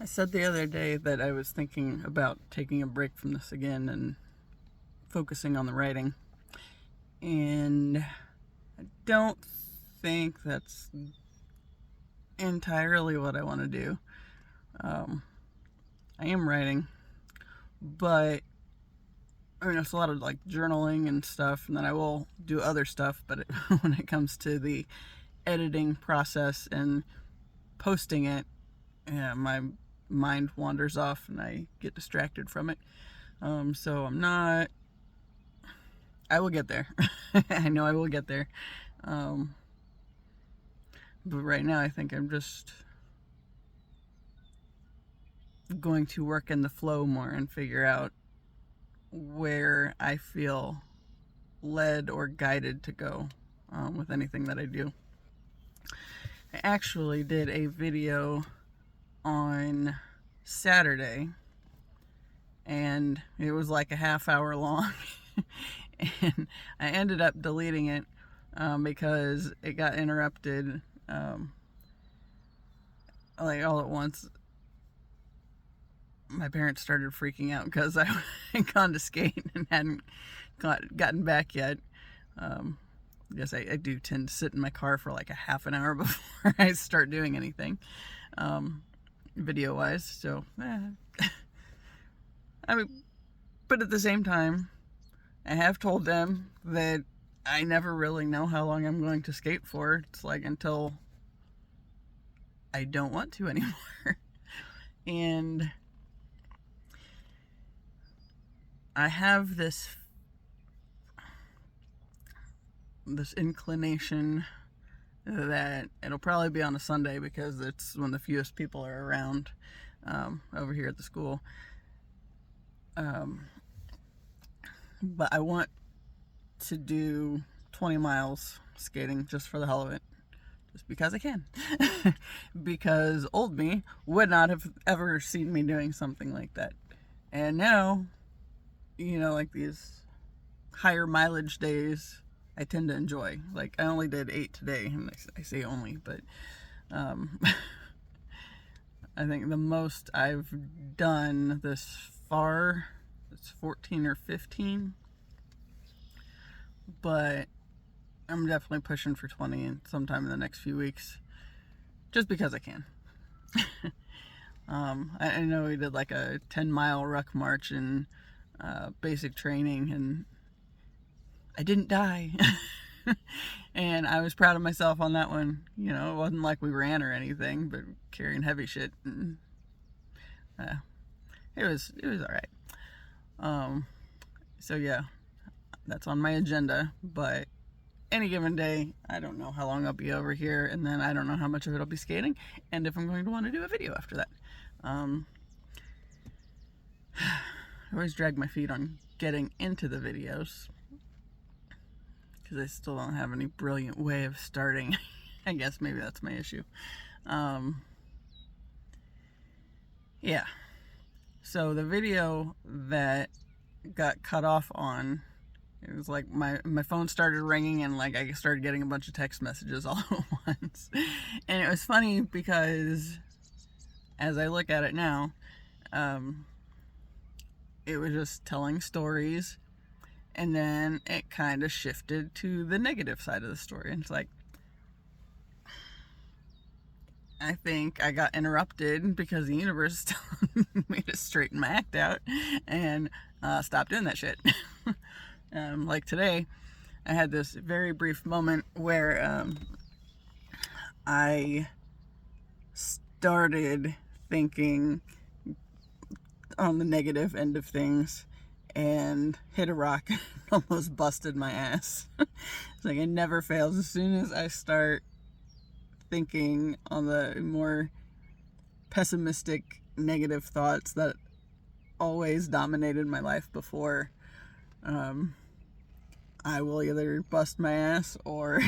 I said the other day that I was thinking about taking a break from this again and focusing on the writing. And I don't think that's entirely what I want to do. I am writing, but I mean, it's a lot of like journaling and stuff, and then I will do other stuff. But when it comes to the editing process and posting it, yeah, my mind wanders off and I get distracted from it. So I'm not. I will get there. I know I will get there. Um, but right now, I think I'm just going to work in the flow more and figure out where I feel led or guided to go with anything that I do. I actually did a video on Saturday, and it was like a half hour long. And I ended up deleting it because it got interrupted like all at once. My parents started freaking out because I had gone to skate and hadn't gotten back yet. I guess I do tend to sit in my car for like a half an hour before I start doing anything, video wise. So, I mean, but at the same time, I have told them that I never really know how long I'm going to skate for. It's like until I don't want to anymore. And I have this inclination that it'll probably be on a Sunday because it's when the fewest people are around over here at the school. But I want to do 20 miles skating just for the hell of it. Just because I can. Because old me would not have ever seen me doing something like that. And now, like these higher mileage days, I tend to enjoy. Like, I only did 8 today, and I say only, but I think the most I've done this far, it's 14 or 15, but I'm definitely pushing for 20 and sometime in the next few weeks, just because I can. I know we did like a 10-mile ruck march in basic training, and I didn't die. And I was proud of myself on that one. It wasn't like we ran or anything, but carrying heavy shit. And, it was all right. So yeah, that's on my agenda. But any given day, I don't know how long I'll be over here, and then I don't know how much of it I'll be skating, and if I'm going to want to do a video after that. I always drag my feet on getting into the videos because I still don't have any brilliant way of starting. I guess maybe that's my issue. Yeah. So the video that got cut off on, it was like my phone started ringing and like I started getting a bunch of text messages all at once. And it was funny because as I look at it now, it was just telling stories, and then it kind of shifted to the negative side of the story. And it's like, I think I got interrupted because the universe is telling me to straighten my act out and stop doing that shit. Like today, I had this very brief moment where I started thinking on the negative end of things and hit a rock and almost busted my ass. It's like it never fails. As soon as I start thinking on the more pessimistic, negative thoughts that always dominated my life before, I will either bust my ass or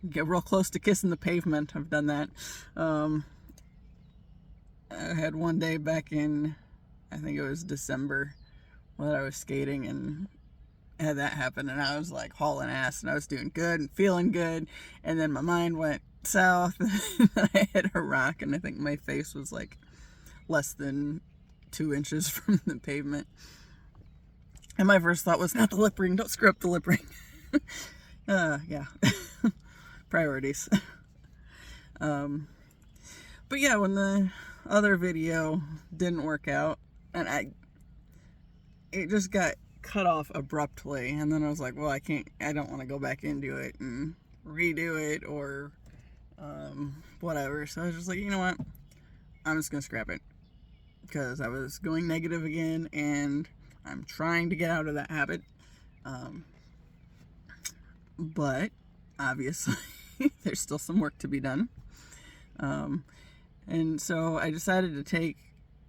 get real close to kissing the pavement. I've done that. I had one day back in, I think it was December, when I was skating and had that happen, and I was like hauling ass and I was doing good and feeling good, and then my mind went south and I hit a rock, and I think my face was like less than 2 inches from the pavement. And my first thought was, not the lip ring, don't screw up the lip ring. Yeah. Priorities. But yeah, when the other video didn't work out, and it just got cut off abruptly, and then I was like, well, I don't want to go back into it and redo it or whatever. So I was just like, you know what, I'm just gonna scrap it, because I was going negative again, and I'm trying to get out of that habit. But obviously there's still some work to be done. And so I decided to take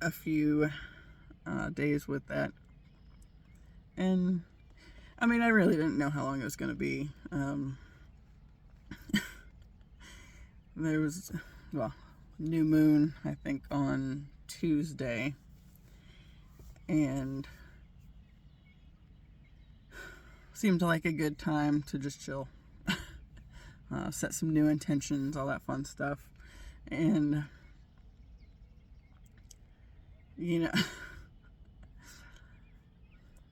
a few days with that. And I mean, I really didn't know how long it was going to be. There was, well, new moon, I think, on Tuesday. And seemed like a good time to just chill. Set some new intentions, all that fun stuff. And, you know,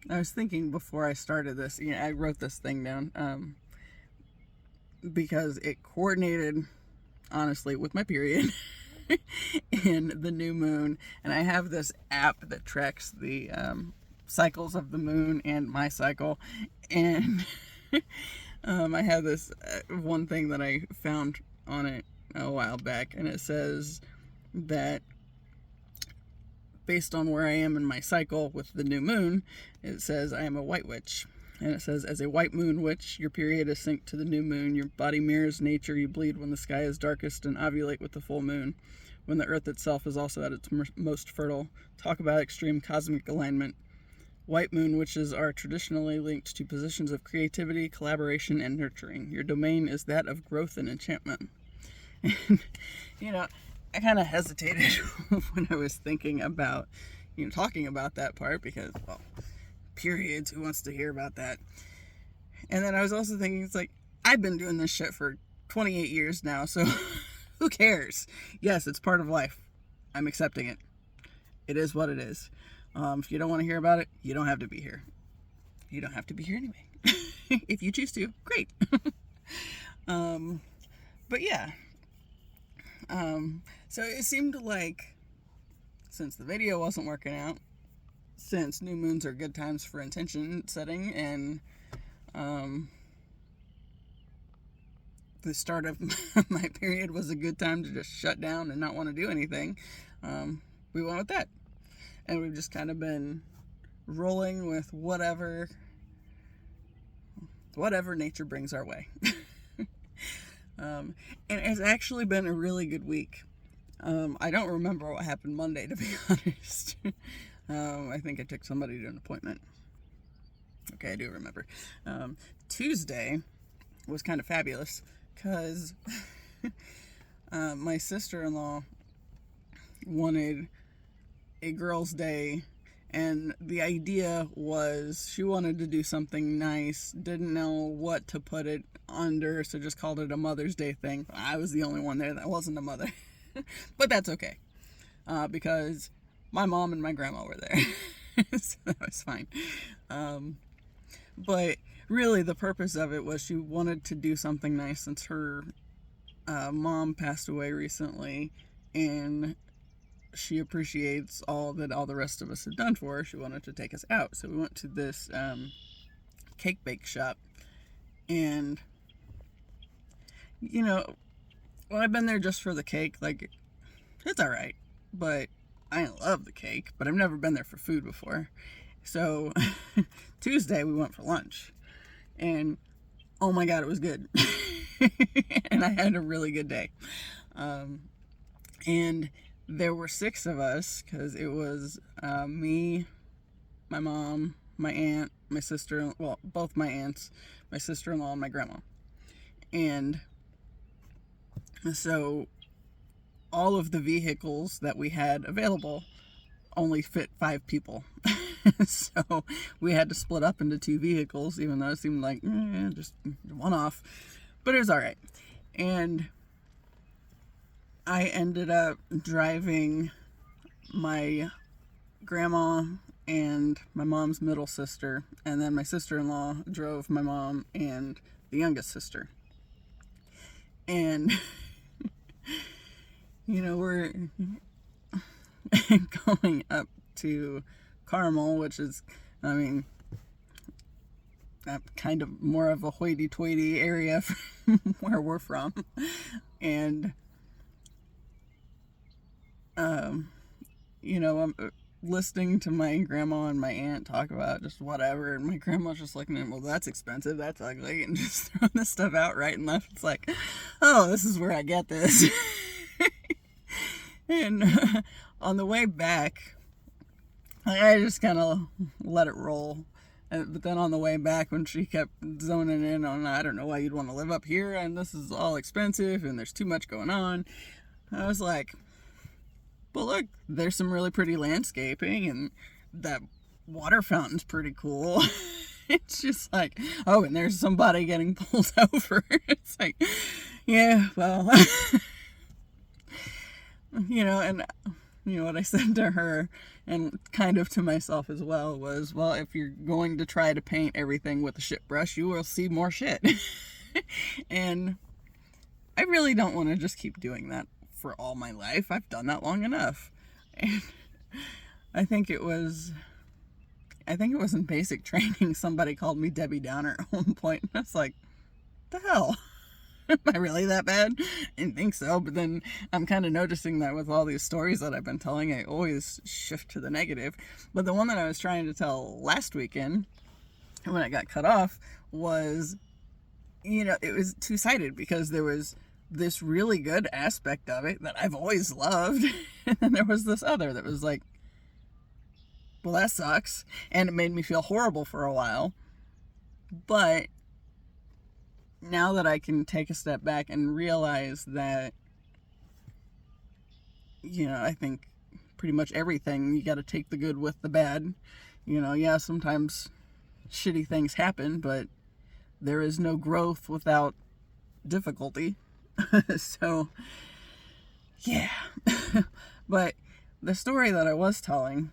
I was thinking before I started this, you know, I wrote this thing down because it coordinated, honestly, with my period and the new moon. And I have this app that tracks the cycles of the moon and my cycle. And I have this one thing that I found on it a while back, and it says that based on where I am in my cycle with the new moon, it says I am a white witch. And it says, as a white moon witch, your period is synced to the new moon. Your body mirrors nature. You bleed when the sky is darkest and ovulate with the full moon, when the earth itself is also at its most fertile. Talk about extreme cosmic alignment. White moon witches are traditionally linked to positions of creativity, collaboration, and nurturing. Your domain is that of growth and enchantment. And, you know, I kind of hesitated when I was thinking about, you know, talking about that part, because, well, periods, who wants to hear about that? And then I was also thinking, it's like, I've been doing this shit for 28 years now, so who cares? Yes, it's part of life. I'm accepting it. It is what it is. If you don't want to hear about it, you don't have to be here. You don't have to be here anyway. If you choose to, great. But yeah. So it seemed like, since the video wasn't working out, since new moons are good times for intention setting, and the start of my period was a good time to just shut down and not want to do anything, we went with that. And we've just kind of been rolling with whatever nature brings our way. And it's actually been a really good week. I don't remember what happened Monday, to be honest. I think I took somebody to an appointment. Okay, I do remember. Tuesday was kind of fabulous, because my sister-in-law wanted a girls' day, and the idea was she wanted to do something nice, didn't know what to put it under, so just called it a Mother's Day thing. I was the only one there that wasn't a mother. But that's okay, because my mom and my grandma were there. So that was fine. But really the purpose of it was she wanted to do something nice, since her mom passed away recently, and she appreciates all that all the rest of us have done for her. She wanted to take us out, so we went to this cake bake shop. And, you know, well, I've been there just for the cake. Like, it's all right, but I love the cake, but I've never been there for food before. So Tuesday we went for lunch, and oh my God, it was good. And I had a really good day. And there were 6 of us, because it was me, my mom, my aunt, my sister, well, both my aunts, my sister-in-law, and my grandma. And so all of the vehicles that we had available only fit 5 people. So we had to split up into 2 vehicles, even though it seemed like just one off. But it was all right. And I ended up driving my grandma and my mom's middle sister, and then my sister-in-law drove my mom and the youngest sister. And we're going up to Carmel, which is, kind of more of a hoity-toity area from where we're from. And I'm listening to my grandma and my aunt talk about just whatever, and my grandma's just looking at, well, that's expensive, that's ugly, and just throwing this stuff out right and left. It's like, oh, this is where I get this. And on the way back, I just kind of let it roll. But then on the way back, when she kept zoning in on, I don't know why you'd want to live up here, and this is all expensive, and there's too much going on, I was like, but look, there's some really pretty landscaping, and that water fountain's pretty cool. It's just like, oh, and there's somebody getting pulled over. It's like, yeah, well, and what I said to her, and kind of to myself as well, was, well, if you're going to try to paint everything with a shit brush, you will see more shit. And I really don't want to just keep doing that for all my life. I've done that long enough. And I think it was in basic training, somebody called me Debbie Downer at one point, and I was like, the hell? Am I really that bad? I didn't think so, but then I'm kind of noticing that with all these stories that I've been telling, I always shift to the negative. But the one that I was trying to tell last weekend, when I got cut off, was, it was two-sided, because there was this really good aspect of it that I've always loved, and then there was this other that was like, well, that sucks, and it made me feel horrible for a while. But now that I can take a step back and realize that, I think pretty much everything, you got to take the good with the bad. Yeah, sometimes shitty things happen, but there is no growth without difficulty. So, yeah. But the story that I was telling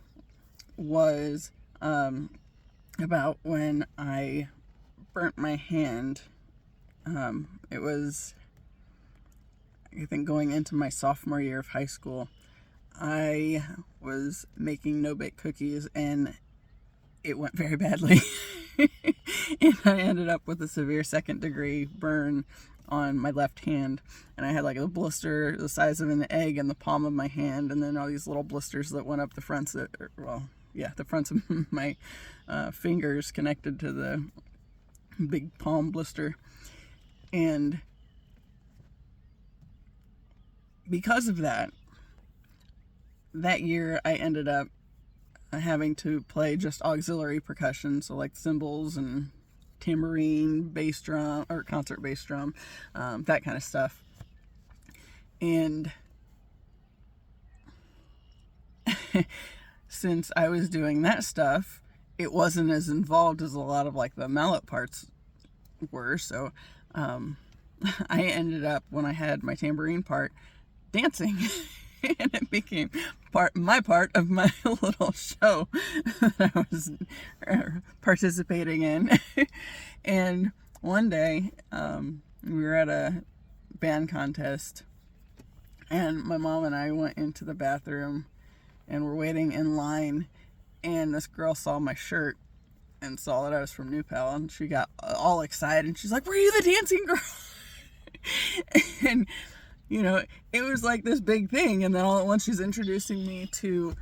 was about when I burnt my hand. It was, I think, going into my sophomore year of high school. I was making no-bake cookies, and it went very badly. And I ended up with a severe second-degree burn on my left hand, and I had like a blister the size of an egg in the palm of my hand, and then all these little blisters that went up the fronts of, the fronts of my fingers connected to the big palm blister. And because of that year I ended up having to play just auxiliary percussion, so like cymbals and tambourine, bass drum, or concert bass drum, that kind of stuff. And since I was doing that stuff, it wasn't as involved as a lot of like the mallet parts were, so I ended up, when I had my tambourine part, dancing. And it became my part of my little show that I was participating in. And one day, we were at a band contest, and my mom and I went into the bathroom, and we're waiting in line, and this girl saw my shirt and saw that I was from New Pal, and she got all excited, and she's like, "Were you the dancing girl?" And it was like this big thing, and then all at once she's introducing me to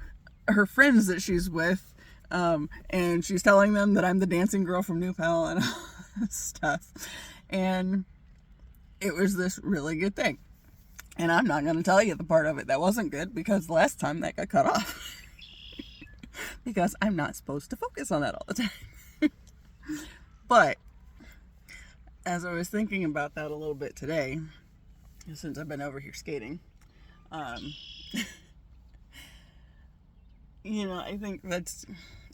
her friends that she's with, and she's telling them that I'm the dancing girl from New Pal and all this stuff. And it was this really good thing. And I'm not going to tell you the part of it that wasn't good, because the last time that got cut off. Because I'm not supposed to focus on that all the time. But as I was thinking about that a little bit today, since I've been over here skating, I think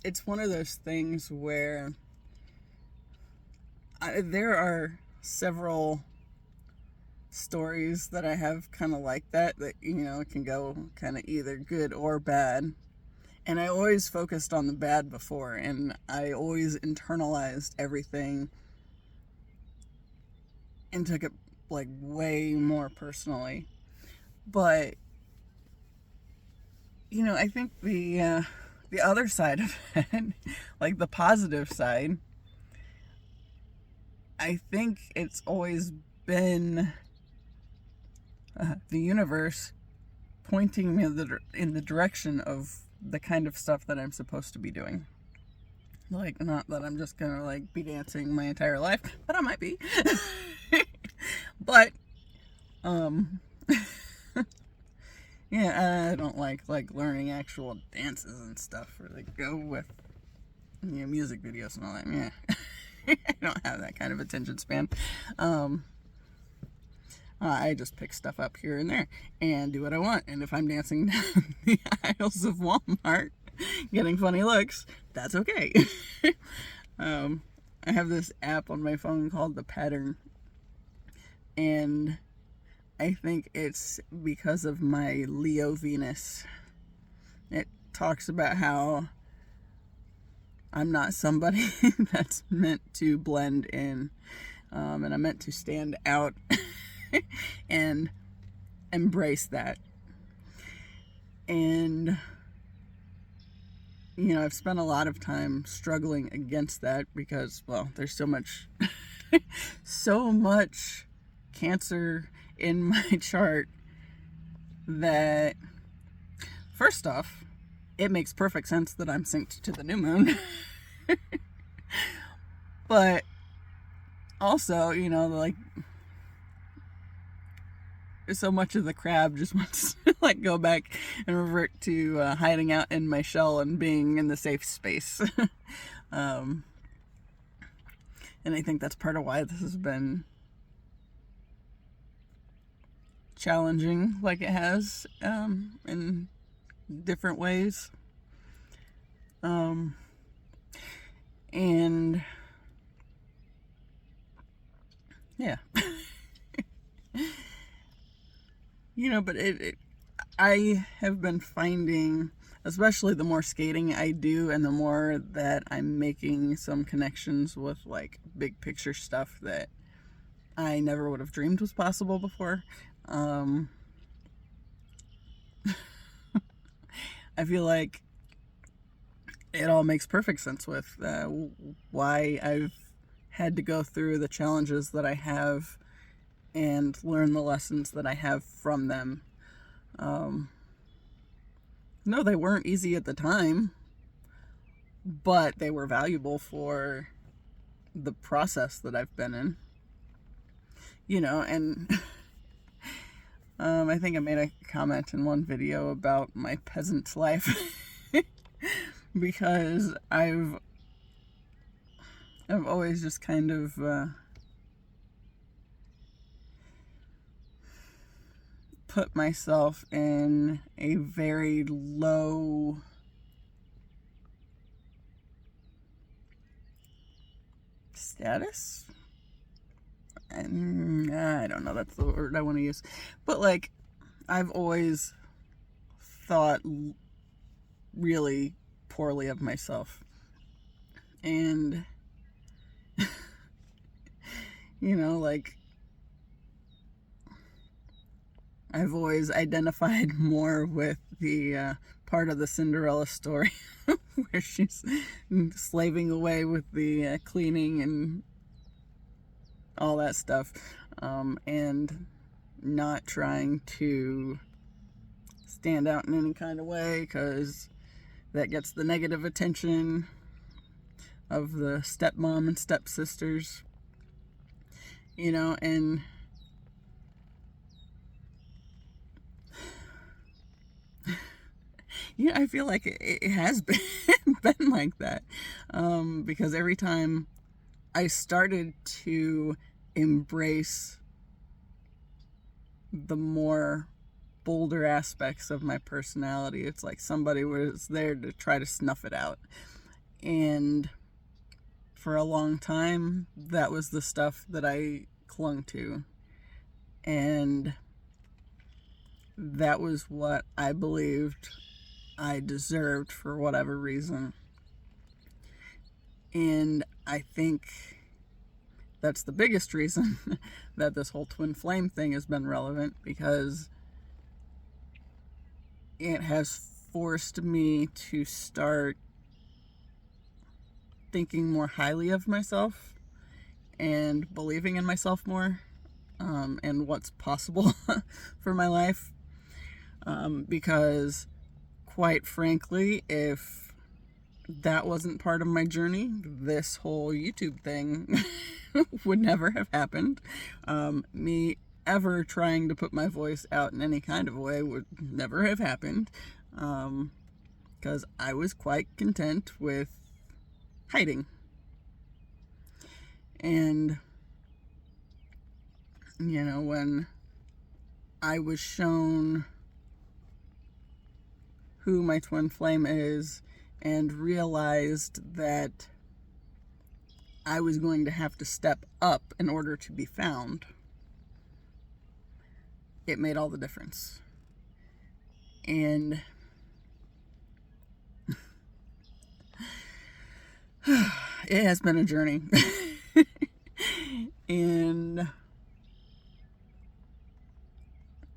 it's one of those things where there are several stories that I have kind of like that, you know, it can go kind of either good or bad. And I always focused on the bad before, and I always internalized everything and took it like way more personally. But you know, I think the other side of it, like the positive side, I think it's always been the universe pointing me in the direction of the kind of stuff that I'm supposed to be doing. Like, not that I'm just gonna like be dancing my entire life, but I might be. But yeah, I don't like learning actual dances and stuff, or like go with, you know, music videos and all that. Yeah. I don't have that kind of attention span. I just pick stuff up here and there and do what I want. And if I'm dancing down the aisles of Walmart, getting funny looks, that's okay. I have this app on my phone called The Pattern, and I think it's because of my Leo Venus. It talks about how I'm not somebody that's meant to blend in, and I'm meant to stand out and embrace that. And you know, I've spent a lot of time struggling against that because, well, there's so much so much Cancer in my chart that, first off, it makes perfect sense that I'm synced to the new moon. But also, you know, like, so much of the crab just wants to like go back and revert to hiding out in my shell and being in the safe space. And I think that's part of why this has been challenging like it has, in different ways. And yeah. You know, but I have been finding, especially the more skating I do and the more that I'm making some connections with like big picture stuff that I never would have dreamed was possible before. I feel like it all makes perfect sense with why I've had to go through the challenges that I have and learn the lessons that I have from them. No, they weren't easy at the time, but they were valuable for the process that I've been in. You know, and I think I made a comment in one video about my peasant life because I've always just kind of put myself in a very low status, and I don't know, that's the word I want to use, but like I've always thought really poorly of myself, and you know, like I've always identified more with the part of the Cinderella story where she's slaving away with the cleaning and all that stuff, and not trying to stand out in any kind of way because that gets the negative attention of the stepmom and stepsisters, you know, and yeah, I feel like it has been like that, because every time I started to embrace the more bolder aspects of my personality, it's like somebody was there to try to snuff it out. And for a long time, that was the stuff that I clung to. And that was what I believed I deserved for whatever reason. And I think that's the biggest reason that this whole twin flame thing has been relevant, because it has forced me to start thinking more highly of myself and believing in myself more, and what's possible for my life. Because quite frankly, if that wasn't part of my journey, this whole YouTube thing would never have happened. Me ever trying to put my voice out in any kind of way would never have happened, because I was quite content with hiding. And, you know, when I was shown who my twin flame is and realized that I was going to have to step up in order to be found, it made all the difference. And it has been a journey. And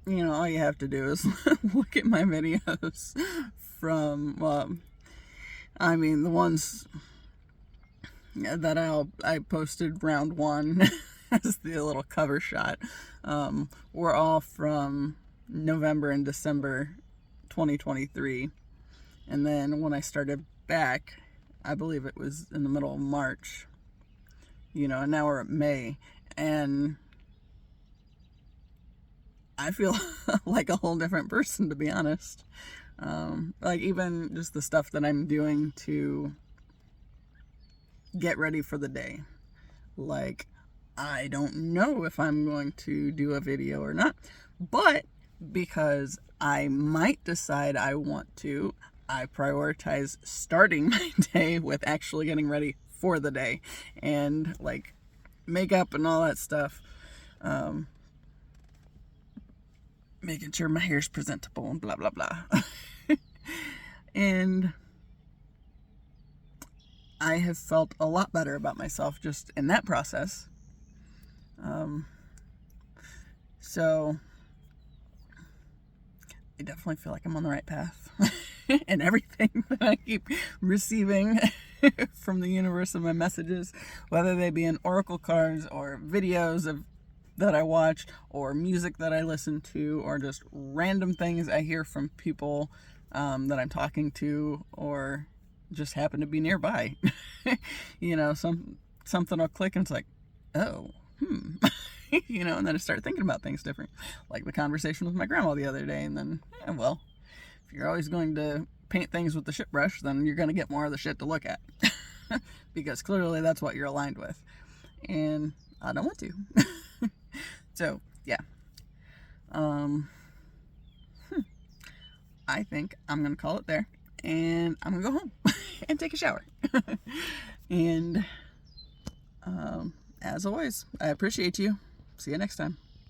you know, all you have to do is look at my videos from, I mean, the ones that I posted round one as the little cover shot, were all from November and December 2023. And then when I started back, I believe it was in the middle of March, you know, and now we're at May, and I feel like a whole different person, to be honest. Like, even just the stuff that I'm doing to get ready for the day. Like, I don't know if I'm going to do a video or not, but because I might decide I want to, I prioritize starting my day with actually getting ready for the day, and like makeup and all that stuff. Making sure my hair's presentable and blah, blah, blah. And I have felt a lot better about myself just in that process. So I definitely feel like I'm on the right path. And everything that I keep receiving from the universe of my messages, whether they be in oracle cards or videos that I watch, or music that I listen to, or just random things I hear from people that I'm talking to, or just happen to be nearby. You know, something will click and it's like, oh, you know, and then I start thinking about things different. Like the conversation with my grandma the other day, and then, yeah, well, if you're always going to paint things with the shit brush, then you're going to get more of the shit to look at. Because clearly that's what you're aligned with. And I don't want to. So, yeah. I think I'm going to call it there. And I'm going to go home and take a shower. And as always, I appreciate you. See you next time.